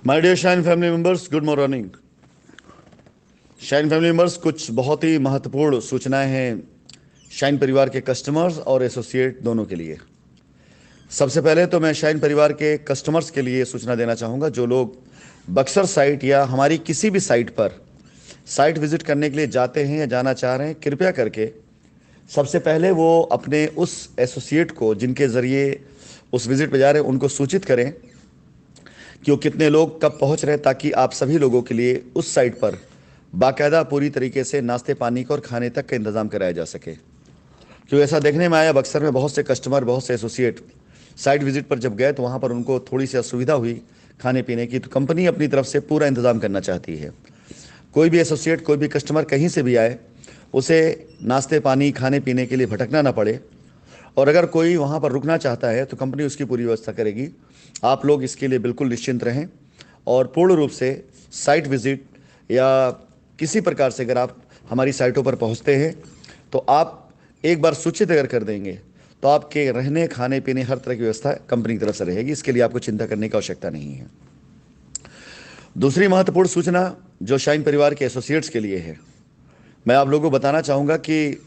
My dear Shine family members, good morning. Shine family members, कुछ बहुत ही महत्वपूर्ण सूचनाएं हैं शाइन परिवार के कस्टमर्स और एसोसिएट दोनों के लिए। सबसे पहले तो मैं शाइन परिवार के कस्टमर्स के लिए सूचना देना चाहूँगा। जो लोग बक्सर साइट या हमारी किसी भी साइट पर साइट विजिट करने के लिए जाते हैं या जाना चाह रहे हैं, कृपया करके सबसे पहले वो अपने उस एसोसिएट को जिनके ज़रिए उस विजिट पर जा रहे हैं उनको सूचित करें कि वो कितने लोग कब पहुंच रहे हैं, ताकि आप सभी लोगों के लिए उस साइट पर बाकायदा पूरी तरीके से नाश्ते पानी का और खाने तक का इंतज़ाम कराया जा सके। क्योंकि ऐसा देखने में आया, बक्सर में बहुत से कस्टमर, बहुत से एसोसिएट साइट विजिट पर जब गए तो वहाँ पर उनको थोड़ी सी असुविधा हुई खाने पीने की। तो कंपनी अपनी तरफ से पूरा इंतज़ाम करना चाहती है। कोई भी एसोसिएट, कोई भी कस्टमर कहीं से भी आए, उसे नाश्ते पानी खाने पीने के लिए भटकना ना पड़े। और अगर कोई वहाँ पर रुकना चाहता है तो कंपनी उसकी पूरी व्यवस्था करेगी। आप लोग इसके लिए बिल्कुल निश्चिंत रहें। और पूर्ण रूप से साइट विजिट या किसी प्रकार से अगर आप हमारी साइटों पर पहुँचते हैं तो आप एक बार सूचित अगर कर देंगे तो आपके रहने खाने पीने हर तरह की व्यवस्था कंपनी की तरफ से रहेगी। इसके लिए आपको चिंता करने की आवश्यकता नहीं है। दूसरी महत्वपूर्ण सूचना जो शाइन परिवार के एसोसिएट्स के लिए है, मैं आप लोगों को बताना चाहूँगा कि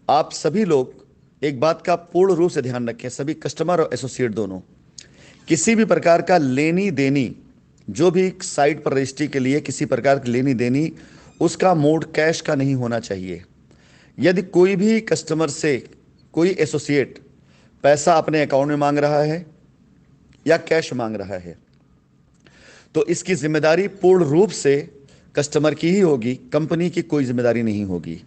आप सभी लोग एक बात का पूर्ण रूप से ध्यान रखें। सभी कस्टमर और एसोसिएट दोनों, किसी भी प्रकार का लेनी देनी, जो भी साइट पर रजिस्ट्री के लिए किसी प्रकार की लेनी देनी, उसका मोड कैश का नहीं होना चाहिए। यदि कोई भी कस्टमर से कोई एसोसिएट पैसा अपने अकाउंट में मांग रहा है या कैश मांग रहा है तो इसकी जिम्मेदारी पूर्ण रूप से कस्टमर की ही होगी, कंपनी की कोई जिम्मेदारी नहीं होगी।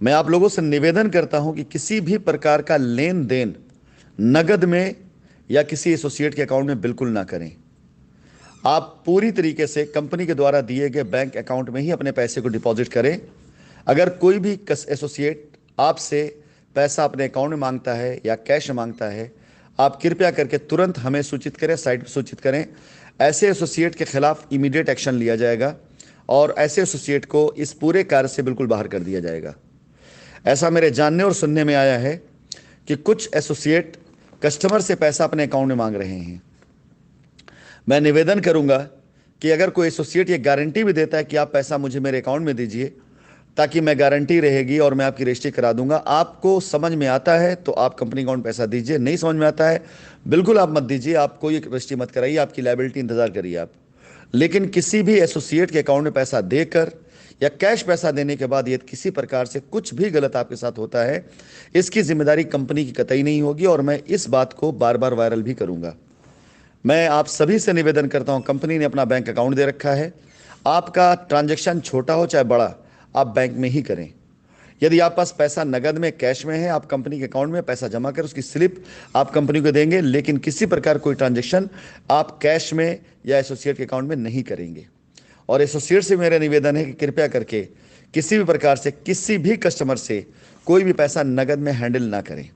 मैं आप लोगों से निवेदन करता हूं कि किसी भी प्रकार का लेन देन नगद में या किसी एसोसिएट के अकाउंट में बिल्कुल ना करें। आप पूरी तरीके से कंपनी के द्वारा दिए गए बैंक अकाउंट में ही अपने पैसे को डिपॉजिट करें। अगर कोई भी एसोसिएट आपसे पैसा अपने अकाउंट में मांगता है या कैश मांगता है, आप कृपया करके तुरंत हमें सूचित करें, साइट पर सूचित करें। ऐसे एसोसिएट के खिलाफ इमीडिएट एक्शन लिया जाएगा और ऐसे एसोसिएट को इस पूरे कार्य से बिल्कुल बाहर कर दिया जाएगा। ऐसा मेरे जानने और सुनने में आया है कि कुछ एसोसिएट कस्टमर से पैसा अपने अकाउंट में मांग रहे हैं। मैं निवेदन करूंगा कि अगर कोई एसोसिएट ये गारंटी भी देता है कि आप पैसा मुझे मेरे अकाउंट में दीजिए ताकि मैं गारंटी रहेगी और मैं आपकी रजिस्ट्री करा दूंगा, आपको समझ में आता है तो आप कंपनी अकाउंट पैसा दीजिए। नहीं समझ में आता है बिल्कुल आप मत दीजिए, आप कोई रजिस्ट्री मत कराइए, आपकी लायबिलिटी इंतजार करिए आप। लेकिन किसी भी एसोसिएट के अकाउंट में पैसा देकर या कैश पैसा देने के बाद यदि किसी प्रकार से कुछ भी गलत आपके साथ होता है, इसकी जिम्मेदारी कंपनी की कतई नहीं होगी और मैं इस बात को बार बार वायरल भी करूंगा। मैं आप सभी से निवेदन करता हूं, कंपनी ने अपना बैंक अकाउंट दे रखा है। आपका ट्रांजैक्शन छोटा हो चाहे बड़ा, आप बैंक में ही करें। यदि आप पास पैसा नगद में कैश में है, आप कंपनी के अकाउंट में पैसा जमा कर उसकी स्लिप आप कंपनी को देंगे, लेकिन किसी प्रकार कोई ट्रांजैक्शन आप कैश में या एसोसिएट के अकाउंट में नहीं करेंगे। और एसोसिएट से मेरा निवेदन है कि कृपया करके किसी भी प्रकार से किसी भी कस्टमर से कोई भी पैसा नगद में हैंडल ना करें।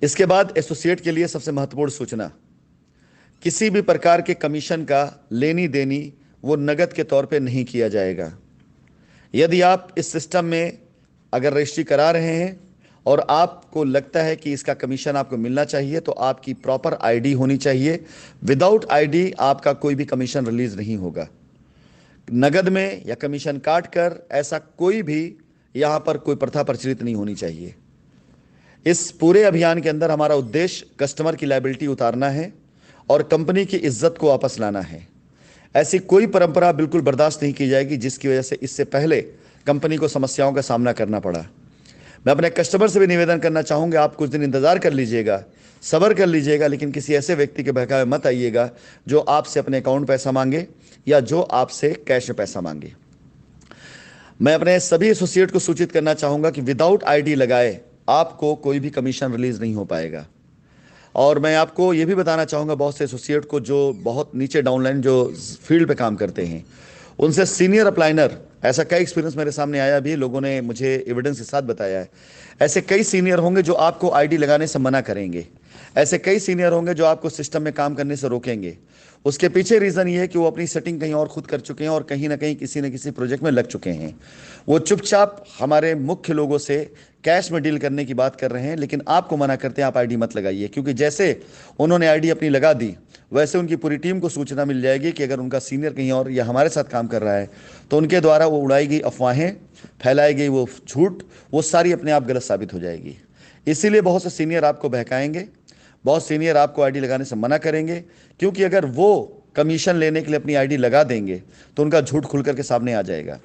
इसके बाद एसोसिएट के लिए सबसे महत्वपूर्ण सूचना, किसी भी प्रकार के कमीशन का लेनी देनी वो नगद के तौर पे नहीं किया जाएगा। यदि आप इस सिस्टम में अगर रजिस्ट्री करा रहे हैं और आपको लगता है कि इसका कमीशन आपको मिलना चाहिए तो आपकी प्रॉपर आईडी होनी चाहिए। विदाउट आईडी आपका कोई भी कमीशन रिलीज नहीं होगा। नगद में या कमीशन काट कर ऐसा कोई भी यहाँ पर कोई प्रथा प्रचलित नहीं होनी चाहिए। इस पूरे अभियान के अंदर हमारा उद्देश्य कस्टमर की लायबिलिटी उतारना है और कंपनी की इज्जत को वापस लाना है। ऐसी कोई परंपरा बिल्कुल बर्दाश्त नहीं की जाएगी जिसकी वजह से इससे पहले कंपनी को समस्याओं का सामना करना पड़ा। मैं अपने कस्टमर से भी निवेदन करना चाहूँगा, आप कुछ दिन इंतज़ार कर लीजिएगा, सब्र कर लीजिएगा, लेकिन किसी ऐसे व्यक्ति के बहकावे मत आइएगा जो आपसे अपने अकाउंट पैसा मांगे या जो आपसे कैश में पैसा मांगे। मैं अपने सभी एसोसिएट को सूचित करना चाहूँगा कि विदाउट आईडी लगाए आपको कोई भी कमीशन रिलीज नहीं हो पाएगा। और मैं आपको ये भी बताना चाहूँगा, बहुत से एसोसिएट को जो बहुत नीचे डाउनलाइन जो फील्ड पे काम करते हैं, उनसे सीनियर अप्लाइनर, ऐसा कई एक्सपीरियंस मेरे सामने आया भी, लोगों ने मुझे एविडेंस के साथ बताया है। ऐसे कई सीनियर होंगे जो आपको आईडी लगाने से मना करेंगे। ऐसे कई सीनियर होंगे जो आपको सिस्टम में काम करने से रोकेंगे। उसके पीछे रीज़न ये है कि वो अपनी सेटिंग कहीं और खुद कर चुके हैं और कहीं ना कहीं किसी न किसी प्रोजेक्ट में लग चुके हैं। वो चुपचाप हमारे मुख्य लोगों से कैश में डील करने की बात कर रहे हैं, लेकिन आपको मना करते हैं आप आईडी मत लगाइए, क्योंकि जैसे उन्होंने आईडी अपनी लगा दी वैसे उनकी पूरी टीम को सूचना मिल जाएगी कि अगर उनका सीनियर कहीं और या हमारे साथ काम कर रहा है तो उनके द्वारा वो उड़ाई गई अफवाहें, फैलाई गई वो झूठ, वो सारी अपने आप गलत साबित हो जाएगी। इसीलिए बहुत से सीनियर आपको बहकाएंगे, बहुत सीनियर आपको आईडी लगाने से मना करेंगे, क्योंकि अगर वो कमीशन लेने के लिए अपनी आईडी लगा देंगे तो उनका झूठ खुल करके सामने आ जाएगा।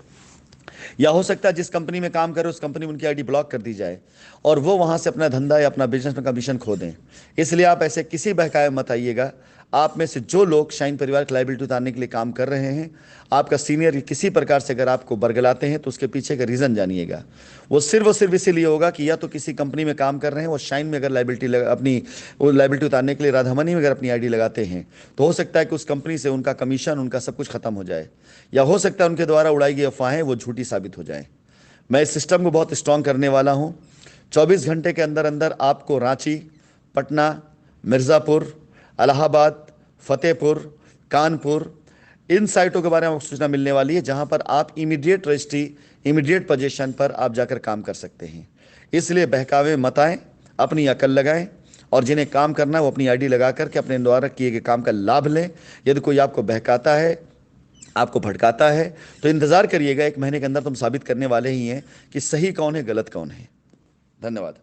या हो सकता है जिस कंपनी में काम करे उस कंपनी में उनकी आईडी ब्लॉक कर दी जाए और वो वहां से अपना धंधा या अपना बिजनेस में कमीशन खो दें। इसलिए आप ऐसे किसी बहकावे मत आइएगा। आप में से जो लोग शाइन परिवार की लायबिलिटी उतारने के लिए काम कर रहे हैं, आपका सीनियर किसी प्रकार से अगर आपको बरगलाते हैं तो उसके पीछे का रीज़न जानिएगा। वो सिर्फ इसीलिए होगा कि या तो किसी कंपनी में काम कर रहे हैं, वो शाइन में अगर अपनी वो लायबिलिटी उतारने के लिए राधामनी में अगर अपनी आईडी लगाते हैं तो हो सकता है कि उस कंपनी से उनका कमीशन, उनका सब कुछ खत्म हो जाए, या हो सकता है उनके द्वारा उड़ाई गई अफवाहें वो झूठी साबित हो जाए। मैं इस सिस्टम को बहुत स्ट्रांग करने वाला हूं। 24 घंटे के अंदर अंदर आपको रांची, पटना, मिर्ज़ापुर, इलाहाबाद, फतेहपुर, कानपुर, इन साइटों के बारे में आपको सूचना मिलने वाली है जहां पर आप इमीडिएट रजिस्ट्री, इमीडिएट पोजीशन पर आप जाकर काम कर सकते हैं। इसलिए बहकावे मत आएं, अपनी अकल लगाएं और जिन्हें काम करना है वो अपनी आईडी लगा करके अपने द्वारा किए गए काम का लाभ लें। यदि कोई आपको बहकाता है, आपको भटकाता है, तो इंतज़ार करिएगा, 1 महीने के अंदर तुम साबित करने वाले ही हैं कि सही कौन है, गलत कौन है। धन्यवाद।